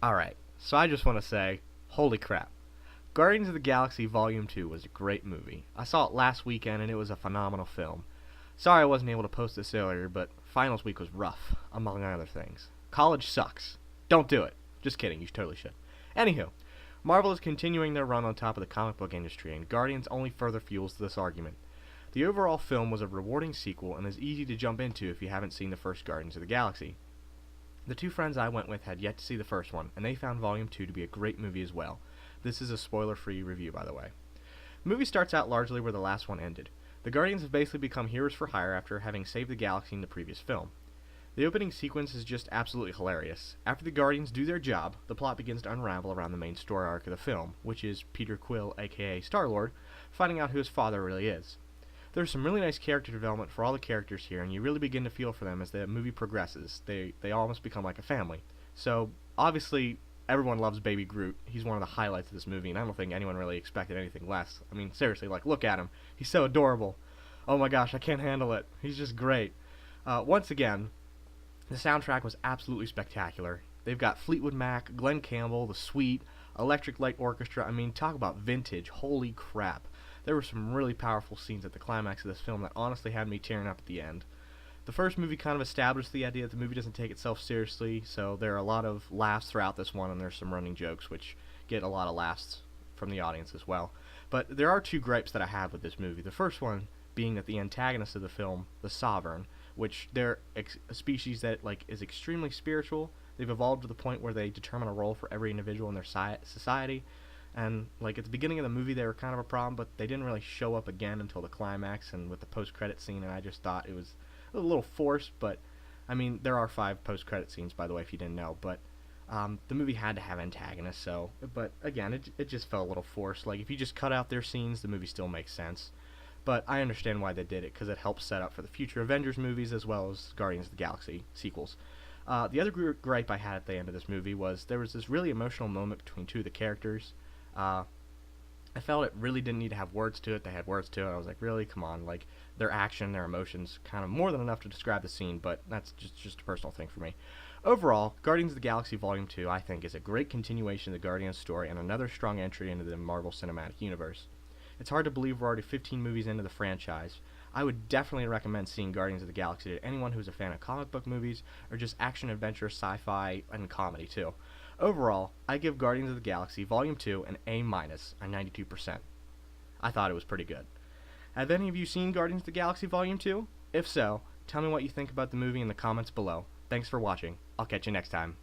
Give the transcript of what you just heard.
Alright, so I just want to say, holy crap. Guardians of the Galaxy Volume 2 was a great movie. I saw it last weekend and it was a phenomenal film. Sorry I wasn't able to post this earlier, but finals week was rough, among other things. College sucks. Don't do it. Just kidding, you totally should. Anywho, Marvel is continuing their run on top of the comic book industry, and Guardians only further fuels this argument. The overall film was a rewarding sequel and is easy to jump into if you haven't seen the first Guardians of the Galaxy. The two friends I went with had yet to see the first one, and they found Volume 2 to be a great movie as well. This is a spoiler-free review, by the way. The movie starts out largely where the last one ended. The Guardians have basically become heroes for hire after having saved the galaxy in the previous film. The opening sequence is just absolutely hilarious. After the Guardians do their job, the plot begins to unravel around the main story arc of the film, which is Peter Quill, aka Star-Lord, finding out who his father really is. There's some really nice character development for all the characters here, and you really begin to feel for them as the movie progresses. They almost become like a family. So, obviously, everyone loves Baby Groot. He's one of the highlights of this movie, and I don't think anyone really expected anything less. I mean, seriously, like, look at him. He's so adorable. Oh my gosh, I can't handle it. He's just great. Once again, the soundtrack was absolutely spectacular. They've got Fleetwood Mac, Glenn Campbell, The Sweet, Electric Light Orchestra. I mean, talk about vintage. Holy crap. There were some really powerful scenes at the climax of this film that honestly had me tearing up at the end. The first movie kind of established the idea that the movie doesn't take itself seriously, so there are a lot of laughs throughout this one, and there's some running jokes which get a lot of laughs from the audience as well. But there are two gripes that I have with this movie. The first one being that the antagonist of the film, the Sovereign, which they're a species that is extremely spiritual. They've evolved to the point where they determine a role for every individual in their society. And at the beginning of the movie they were kind of a problem, but they didn't really show up again until the climax and with the post-credit scene, and I just thought it was a little forced. But I mean, there are 5 post-credit scenes, by the way, if you didn't know. But the movie had to have antagonists, but again, it just felt a little forced. Like, if you just cut out their scenes, the movie still makes sense. But I understand why they did it, because it helps set up for the future Avengers movies as well as Guardians of the Galaxy sequels. The other gripe I had at the end of this movie was there was this really emotional moment between two of the characters. I felt it really didn't need to have words to it. They had words to it. I was like, really? Come on. Like, their action, their emotions, kind of more than enough to describe the scene, but that's just a personal thing for me. Overall, Guardians of the Galaxy Volume 2, I think, is a great continuation of the Guardians story and another strong entry into the Marvel Cinematic Universe. It's hard to believe we're already 15 movies into the franchise. I would definitely recommend seeing Guardians of the Galaxy to anyone who's a fan of comic book movies or just action, adventure, sci-fi, and comedy too. Overall, I give Guardians of the Galaxy Volume 2 an A-, a 92%. I thought it was pretty good. Have any of you seen Guardians of the Galaxy Volume 2? If so, tell me what you think about the movie in the comments below. Thanks for watching. I'll catch you next time.